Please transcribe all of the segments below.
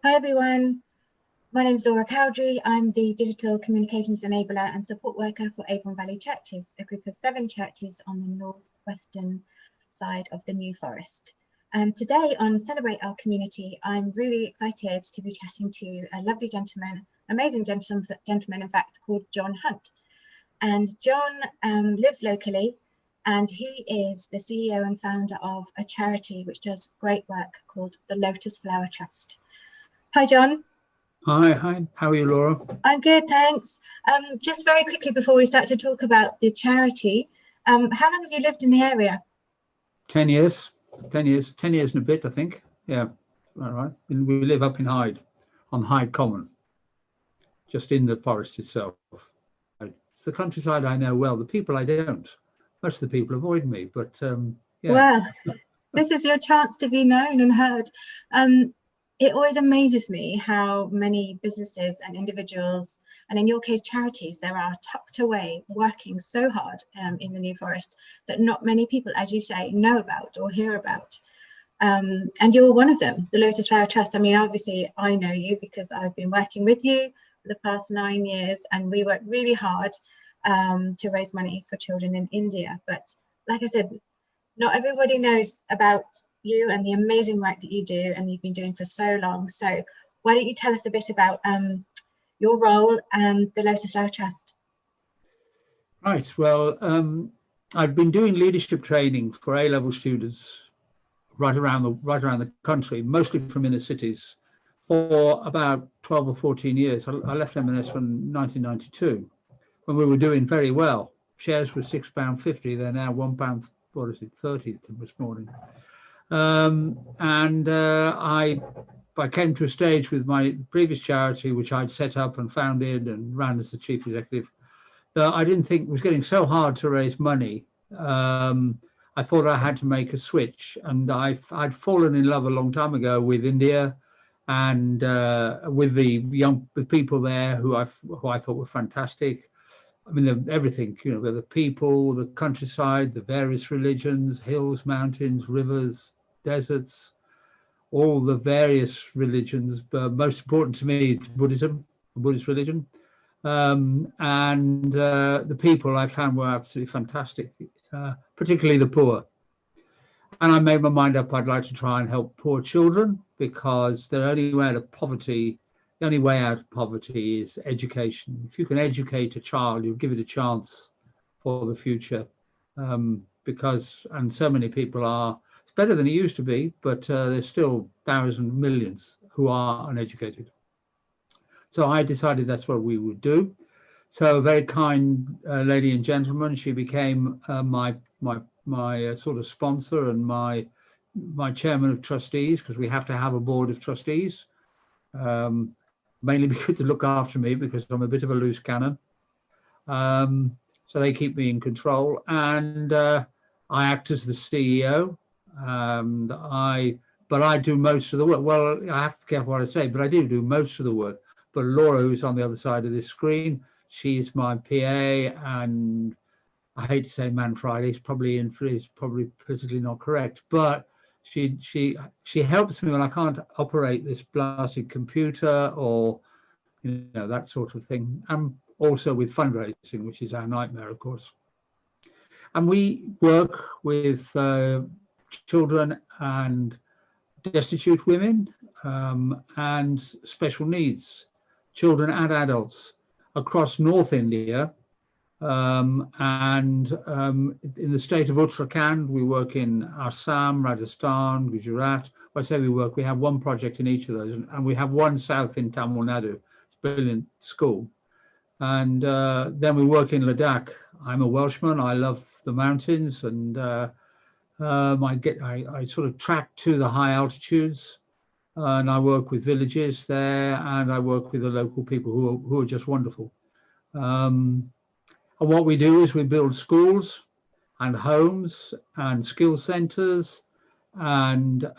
Hi everyone, my name is Laura Cowdrey. I'm the Digital Communications Enabler and Support Worker for Avon Valley Churches, a group of 7 churches on the northwestern side of the New Forest. Today on Celebrate Our Community, I'm really excited to be chatting to a lovely gentleman, amazing gentleman in fact, called John Hunt. And John lives locally, and he is the CEO and founder of a charity which does great work called the Lotus Flower Trust. Hi, John. Hi. How are you, Laura? I'm good, thanks. Just very quickly before we start to talk about the charity, how long have you lived in the area? 10 years. 10 years and a bit, I think. Yeah, all right. And we live up in Hyde, on Hyde Common, just in the forest itself. It's the countryside I know well. The people I don't. Most of the people avoid me, but yeah. Well, this is your chance to be known and heard. It always amazes me how many businesses and individuals, and in your case charities, there are tucked away working so hard in the New Forest that not many people, as you say, know about or hear about. And you're one of them, the Lotus Flower Trust. I mean, obviously I know you because I've been working with you for the past 9 years, and we work really hard to raise money for children in India. But like I said, not everybody knows about you and the amazing work that you do and you've been doing for so long. So why don't you tell us a bit about your role and the Lotus Flower Trust? Right. Well, I've been doing leadership training for A-level students right around the country, mostly from inner cities, for about 12 or 14 years. I left M&S in 1992 when we were doing very well. Shares were £6.50. They're now £1.30 this morning. I came to a stage with my previous charity, which I'd set up and founded and ran as the chief executive, that I didn't think it was getting so hard to raise money. I thought I had to make a switch, and I'd fallen in love a long time ago with India and with the people there who I thought were fantastic. I mean, everything, the people, the countryside, the various religions, hills, mountains, rivers, deserts, all the various religions. But most important to me is Buddhism, the Buddhist religion. The people I found were absolutely fantastic, particularly the poor. And I made my mind up I'd like to try and help poor children, because the only way out of poverty is education. If you can educate a child, you'll give it a chance for the future. And so many people it's better than it used to be, but there's still millions who are uneducated. So I decided that's what we would do. So a very kind lady and gentleman, she became my sort of sponsor and my chairman of trustees, because we have to have a board of trustees. Mainly because to look after me, because I'm a bit of a loose cannon. So they keep me in control, and I act as the CEO. But I do most of the work. Well, I have to be careful what I say, but I do most of the work. But Laura, who's on the other side of this screen, she's my PA, and I hate to say Man Friday. It's probably politically not correct, but she helps me when I can't operate this blasted computer or that sort of thing. And also with fundraising, which is our nightmare, of course. And we work with children and destitute women and special needs children and adults across North India. In the state of Uttarakhand, we work in Assam, Rajasthan, Gujarat. When I say we have one project in each of those, and we have one south in Tamil Nadu. It's a brilliant school. And then we work in Ladakh. I'm a Welshman. I love the mountains, and I sort of track to the high altitudes, and I work with villages there, and I work with the local people who are just wonderful. And what we do is we build schools and homes and skill centres, and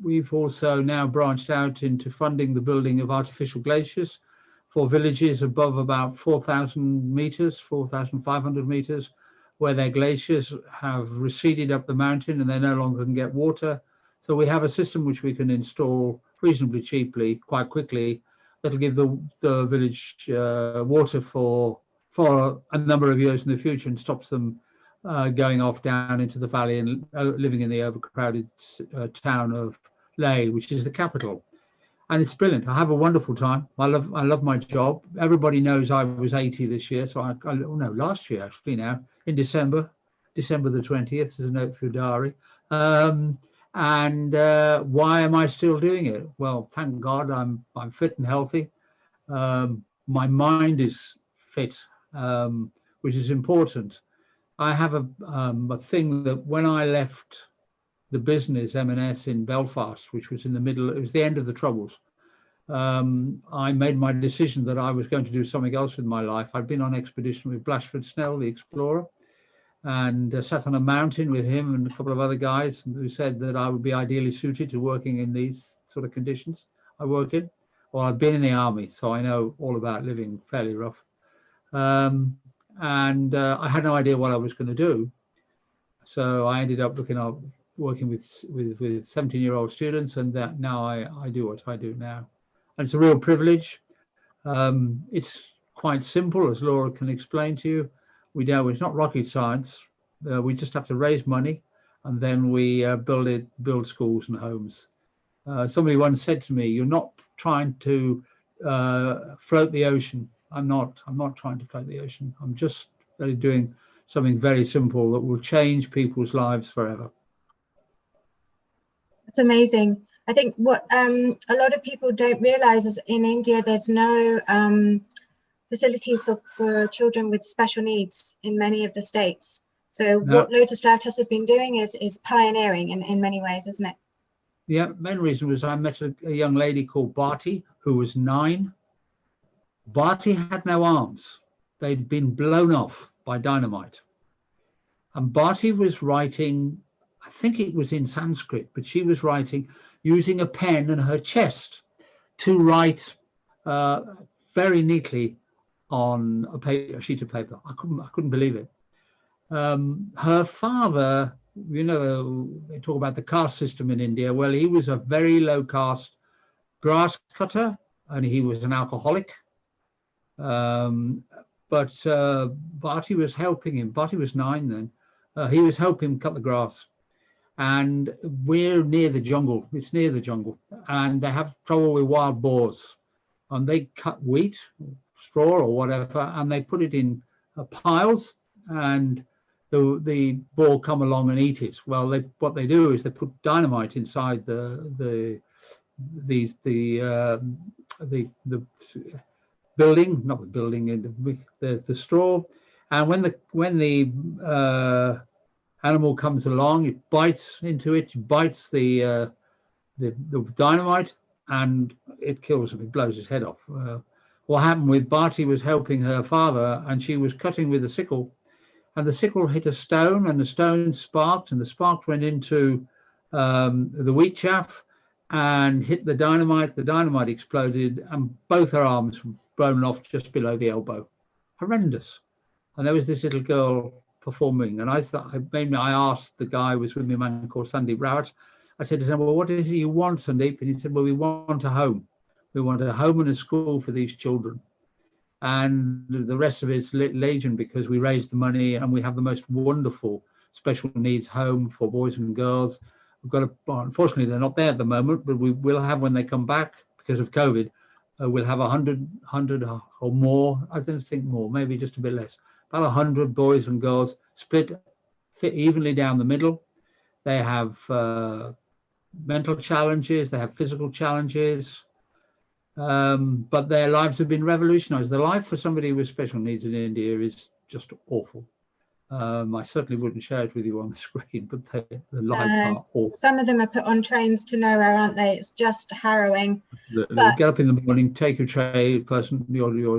we've also now branched out into funding the building of artificial glaciers for villages above about 4,000 meters, 4,500 meters, where their glaciers have receded up the mountain and they no longer can get water. So we have a system which we can install reasonably cheaply, quite quickly. That'll give the village water for a number of years in the future, and stops them going off down into the valley and living in the overcrowded town of Ley, which is the capital. And it's brilliant. I have a wonderful time. I love my job. Everybody knows I was 80 this year, so last year actually, now in December the 20th. There's a note for your diary. Why am I still doing it? Well, thank God I'm fit and healthy. My mind is fit, which is important. I have a thing that when I left the business M&S in Belfast, which was it was the end of the Troubles, I made my decision that I was going to do something else with my life. I'd been on expedition with Blashford Snell, the explorer, and sat on a mountain with him and a couple of other guys who said that I would be ideally suited to working in these sort of conditions I work in. Well, I've been in the army, so I know all about living fairly rough. I had no idea what I was going to do. So I ended up working with 17-year-old students, and that now I do what I do now. And it's a real privilege. It's quite simple, as Laura can explain to you. It's not rocket science. We just have to raise money, and then we build schools and homes. Somebody once said to me, "You're not trying to float the ocean." I'm not trying to float the ocean. I'm just really doing something very simple that will change people's lives forever. It's amazing. I think what a lot of people don't realize is in India, there's no facilities for children with special needs in many of the states. So what Lotus Flower Trust has been doing is pioneering in many ways, isn't it? Yeah, main reason was I met a young lady called Bharti, who was 9. Bharti had no arms. They'd been blown off by dynamite. And Bharti was writing, I think it was in Sanskrit, but she was writing using a pen and her chest to write very neatly on a sheet of paper. I couldn't believe it. Her father, they talk about the caste system in India. Well, he was a very low caste grass cutter, and he was an alcoholic. But Bharti was helping him. Bharti was 9 then. He was helping him cut the grass. And we're near the jungle. It's near the jungle. And they have trouble with wild boars. And they cut wheat, straw or whatever, and they put it in piles, and the boar come along and eat it. Well, what they do is they put dynamite inside the building, not the building, the straw, and when the animal comes along, it bites into it, bites the dynamite, and it kills him. It blows his head off. What happened with Bharti was helping her father, and she was cutting with a sickle, and the sickle hit a stone, and the stone sparked, and the spark went into the wheat chaff and hit the dynamite. The dynamite exploded, and both her arms were blown off just below the elbow. Horrendous. And there was this little girl performing, and I asked the guy who was with me, a man called Sandeep Rawat. I said to him, "Well, what is it you want, Sandeep?" And he said, "Well, we want a home. We want a home and a school for these children." And the rest of it's legion, because we raised the money and we have the most wonderful special needs home for boys and girls. We've got unfortunately, they're not there at the moment, but we will have when they come back because of COVID. We'll have 100 or more. I don't think more, maybe just a bit less. About 100 boys and girls fit evenly down the middle. They have mental challenges, they have physical challenges, but their lives have been revolutionized. The life for somebody with special needs in India is just awful. I certainly wouldn't share it with you on the screen, but the lives are awful. Some of them are put on trains to nowhere, aren't they? It's just harrowing. Get up in the morning, take your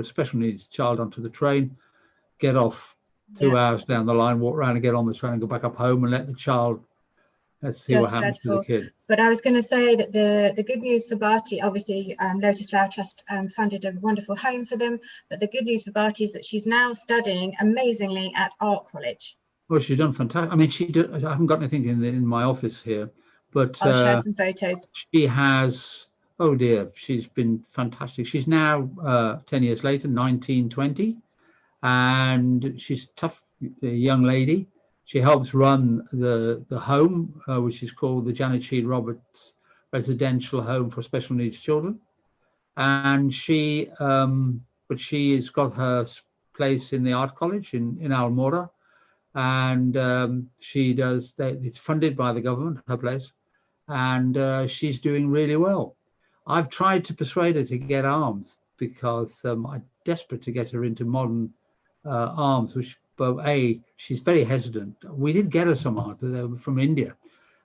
special needs child onto the train, get off 2 hours down the line, walk around and get on the train and go back up home and let the child. Let's see what happens to the kid. But I was going to say that the good news for Bharti, obviously Lotus Flower Trust funded a wonderful home for them, but the good news for Bharti is that she's now studying amazingly at Art College. Well, she's done fantastic. I mean, I haven't got anything in my office here, but I'll share some photos. She has Oh dear, she's been fantastic. She's now 10 years later, 1920, and she's a tough young lady. She helps run the home, which is called the Janet Sheed Roberts Residential Home for Special Needs Children. And but she has got her place in the Art College in Almora, and she does. It's funded by the government, her place, and she's doing really well. I've tried to persuade her to get arms because I'm desperate to get her into modern arms, but she's very hesitant. We did get her some arms, but they were from India,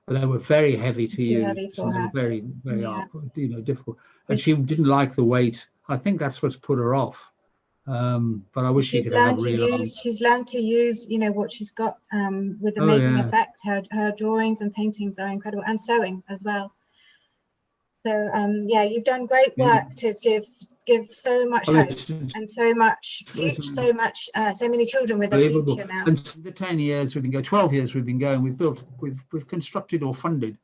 but they were very heavy to Too use. heavy for They were her. very, very, Yeah. difficult. And she didn't like the weight. I think that's what's put her off. But I wish she could have real arms. She's learned to use, what she's got with amazing effect. Her drawings and paintings are incredible, and sewing as well. So yeah, you've done great work to give so much hope and so much future, so many children with a future now. And the 10 years we've been going, 12 years we've been going, we've constructed or funded.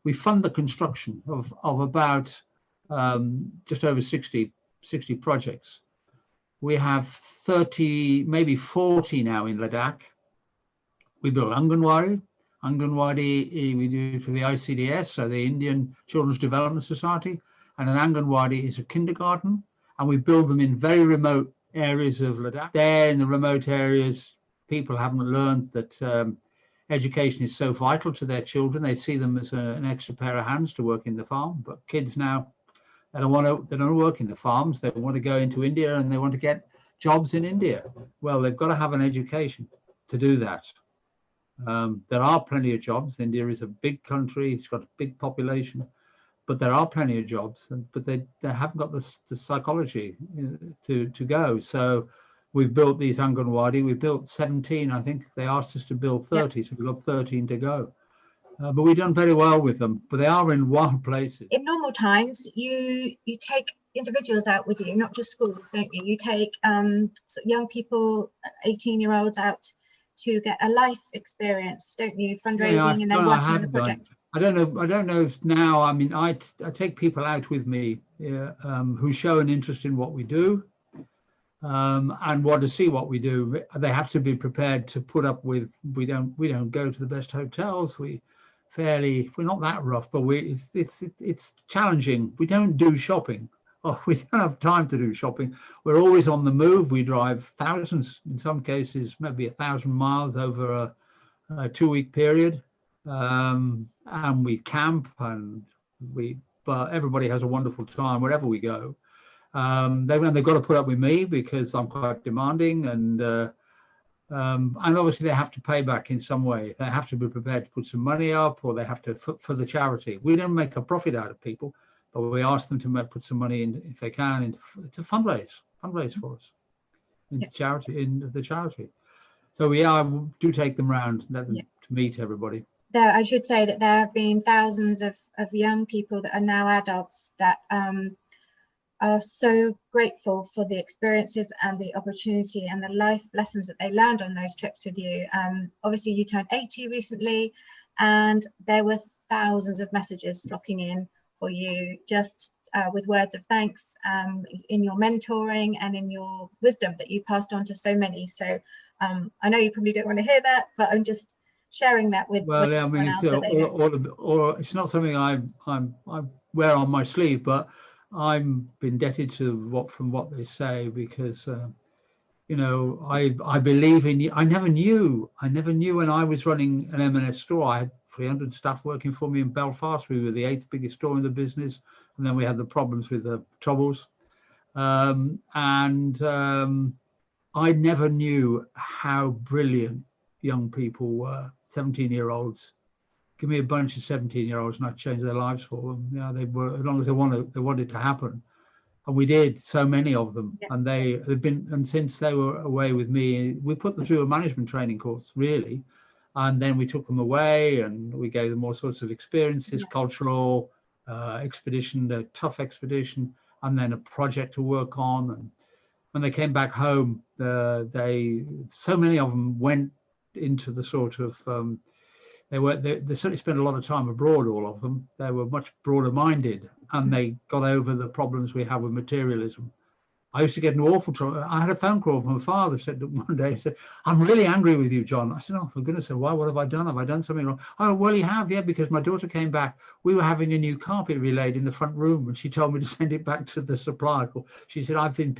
We fund the construction of about just over 60 projects. We have 30, maybe 40 now in Ladakh. We built Anganwadi. Anganwadi, we do it for the ICDS, so the Indian Children's Development Society, and an Anganwadi is a kindergarten, and we build them in very remote areas of Ladakh. There in the remote areas, people haven't learned that education is so vital to their children. They see them as an extra pair of hands to work in the farm, but kids now, they don't want to work in the farms. They want to go into India and they want to get jobs in India. Well, they've got to have an education to do that. There are plenty of jobs. India is a big country. It's got a big population, but there are plenty of jobs, but they haven't got the psychology to go. So we've built these Anganwadi. We built 17. I think they asked us to build 30, so we've got 13 to go. But we've done very well with them, but they are in wild places. In normal times, you take individuals out with you, not just school, don't you? You take young people, 18-year-olds out to get a life experience, don't you? Fundraising and then working on the project. I don't know if now. I mean, I take people out with me who show an interest in what we do and want to see what we do. They have to be prepared to put up with. We don't go to the best hotels. We're not that rough, but it's challenging. We don't do shopping. Oh, we don't have time to do shopping. We're always on the move. We drive thousands, in some cases, maybe 1,000 miles over a 2-week period. And we camp but everybody has a wonderful time wherever we go. They've got to put up with me because I'm quite demanding, and obviously they have to pay back in some way. They have to be prepared to put some money up, or they have to for the charity. We don't make a profit out of people, but we ask them to put some money in, if they can, to fundraise for us into the charity. So we do take them round, let them to meet everybody. I should say that there have been thousands of young people that are now adults that are so grateful for the experiences and the opportunity and the life lessons that they learned on those trips with you. Obviously, you turned 80 recently, and there were thousands of messages flocking in for you, just with words of thanks in your mentoring and in your wisdom that you passed on to so many. So I know you probably don't want to hear that, but I'm just sharing that with everyone else. It's not something I wear on my sleeve, but I'm indebted to what they say, because I believe in you. I never knew when I was running an M&S store. I had 300 staff working for me in Belfast. We were the 8th biggest store in the business, and then we had the problems with the troubles. I never knew how brilliant young people were. 17-year-olds. Give me a bunch of 17-year-olds and I'd change their lives for them. They were, as long as they wanted to happen. And we did, so many of them. Yeah. And they've been, and since they were away with me, we put them through a management training course, really. And then we took them away and we gave them all sorts of experiences, cultural expedition, a tough expedition, and then a project to work on. And when they came back home, so many of them went into the sort of They certainly spent a lot of time abroad, all of them. They were much broader minded, and they got over the problems we have with materialism. I used to get in awful trouble. I had a phone call from my father, said one day, he said, "I'm really angry with you, John." I said, "Oh, for goodness sake, why? What have I done? Have I done something wrong?" "Oh, well, you have, yeah, because my daughter came back. We were having a new carpet relaid in the front room, and she told me to send it back to the supplier." She said, I've been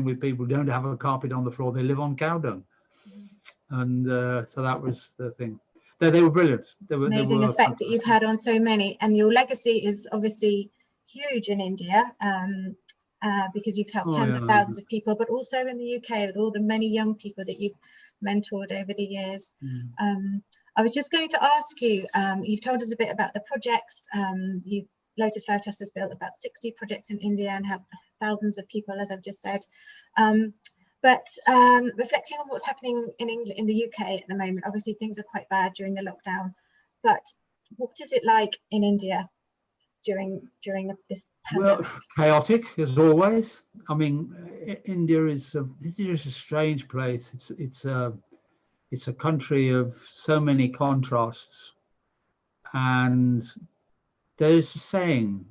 with people who don't have a carpet on the floor. They live on cow dung." And so that was the thing. They were brilliant. Amazing effect that you've had on so many, and your legacy is obviously huge in India. Because you've helped tens of thousands of people, but also in the UK with all the many young people that you've mentored over the years. I was just going to ask you, you've told us a bit about the projects. Lotus Flower Trust has built about 60 projects in India and helped thousands of people, as I've just said. But reflecting on what's happening in England, in the UK at the moment, obviously things are quite bad during the lockdown. But what is it like in India during this pandemic? Well, chaotic as always. I mean, India is a strange place. It's a country of so many contrasts, and there's a saying.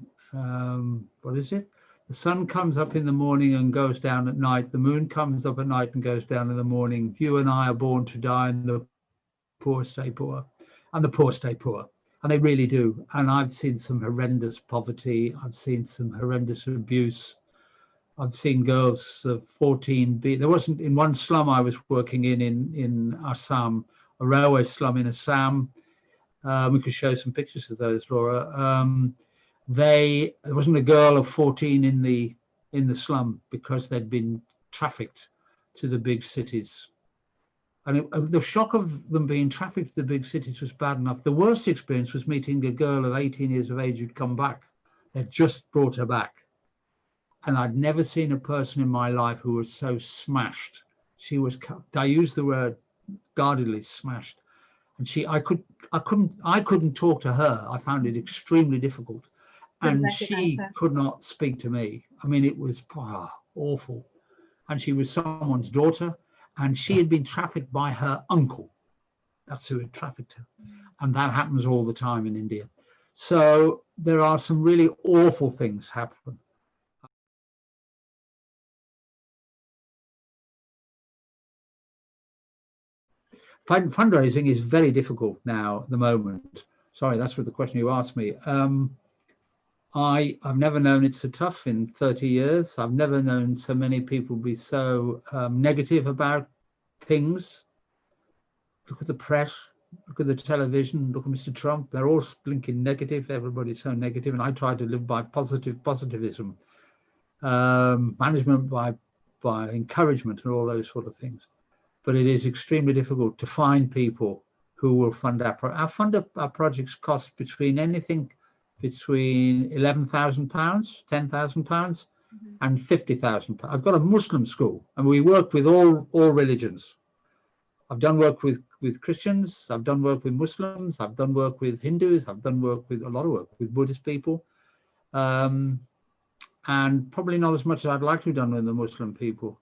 What is it? The sun comes up in the morning and goes down at night. The moon comes up at night and goes down in the morning. You and I are born to die, and the poor stay poor, and the poor stay poor. And they really do. And I've seen some horrendous poverty. I've seen some horrendous abuse. I've seen girls of 14 there wasn't, in one slum I was working in Assam, a railway slum in Assam. We could show some pictures of those, Laura. There wasn't a girl of 14 in the slum because they'd been trafficked to the big cities. And the shock of them being trafficked to the big cities was bad enough. The worst experience was meeting a girl of 18 years of age who'd come back. They'd just brought her back. And I'd never seen a person in my life who was so smashed. She was, I use the word guardedly, smashed. And I couldn't talk to her. I found it extremely difficult. And she could not speak to me. I mean, it was awful. And she was someone's daughter. And she had been trafficked by her uncle. That's who had trafficked her. And that happens all the time in India. So there are some really awful things happen. Fundraising is very difficult now at the moment. Sorry, that's what the question you asked me. I've never known it so tough in 30 years. I've never known so many people be so negative about things. Look at the press, look at the television, look at Mr. Trump. They're all blinking negative. Everybody's so negative. And I try to live by positivism, management by encouragement and all those sort of things. But it is extremely difficult to find people who will fund our projects. Cost between anything between £11,000, £10,000, and £50,000. I've got a Muslim school, and we work with all religions. I've done work with Christians. I've done work with Muslims. I've done work with Hindus. I've done work with a lot of work with Buddhist people, and probably not as much as I'd like to have done with the Muslim people.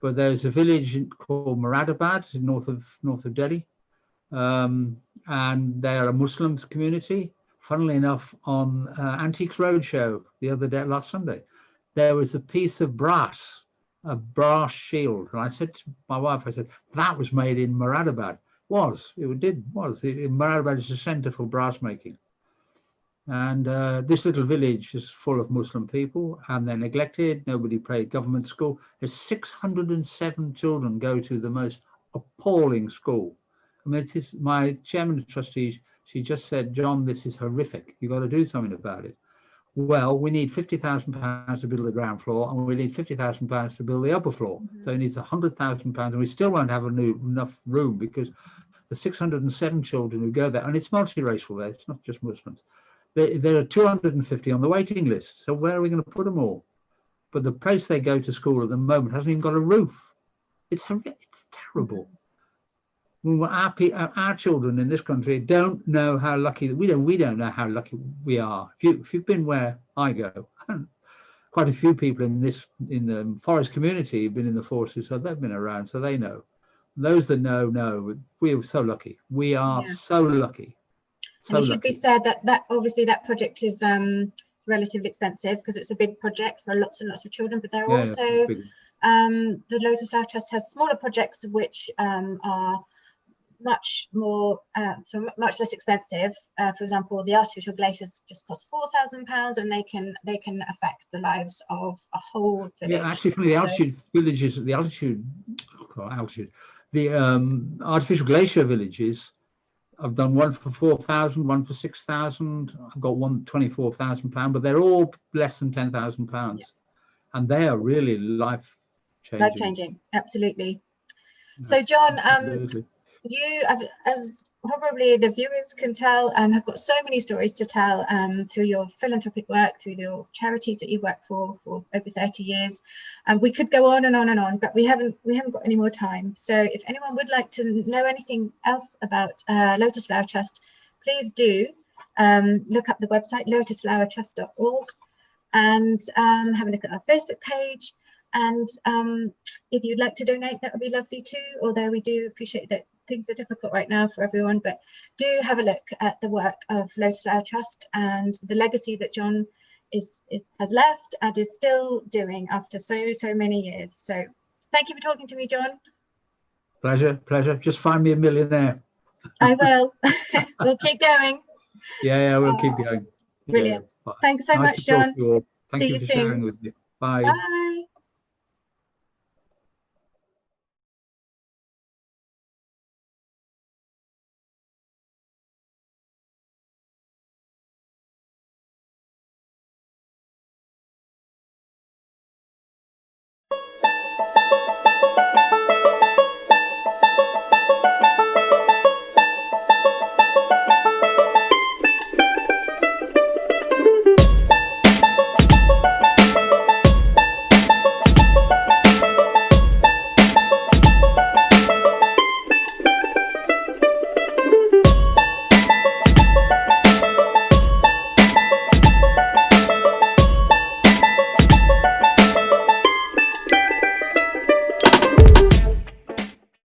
But there's a village called Moradabad, north of Delhi, and they're a Muslim community. Funnily enough, on Antiques Roadshow the other day, last Sunday, there was a piece of brass, a brass shield, and I said to my wife, I said, that was made in Moradabad. Moradabad is a centre for brass making. And this little village is full of Muslim people, and they're neglected. Nobody paid government school. There's 607 children go to the most appalling school. I mean, it is, my chairman of trustees, she just said, John, this is horrific. You've got to do something about it. Well, we need £50,000 to build the ground floor, and we need £50,000 to build the upper floor. So it needs £100,000, and we still won't have enough room because the 607 children who go there, and it's multiracial there, it's not just Muslims. There are 250 on the waiting list. So where are we going to put them all? But the place they go to school at the moment hasn't even got a roof. It's terrible. Our children in this country don't know how lucky we don't know how lucky we are. If you've been where I go, quite a few people in the forest community have been in the forces, so they've been around, so they know. Those that know. We are so lucky. We are Yeah. so lucky. So And it should lucky. be said that obviously that project is relatively expensive because it's a big project for lots and lots of children, but there are also big. the Lotus Flower Trust has smaller projects which are much more so much less expensive. For example, the artificial glaciers just cost £4,000, and they can affect the lives of a whole village. Yeah, actually, from the altitude villages, the artificial glacier villages, I've done one for 4,000, one for 6,000. I've got one £24,000, but they're all less than £10,000, and they are really life changing. Life changing, absolutely. So, John, Absolutely. You, as probably the viewers can tell, have got so many stories to tell through your philanthropic work, through your charities that you work for over 30 years. And we could go on and on and on, but we haven't got any more time. So if anyone would like to know anything else about Lotus Flower Trust, please do look up the website lotusflowertrust.org and have a look at our Facebook page. And if you'd like to donate, that would be lovely too, although we do appreciate that things are difficult right now for everyone, but do have a look at the work of Lotus Flower Trust and the legacy that John has left and is still doing after so many years. So thank you for talking to me, John. Pleasure. Just find me a millionaire. I will. We'll keep going. Yeah, we'll keep going. Brilliant. Yeah. Thanks so much, John. Thank you for sharing with me. Bye. Bye.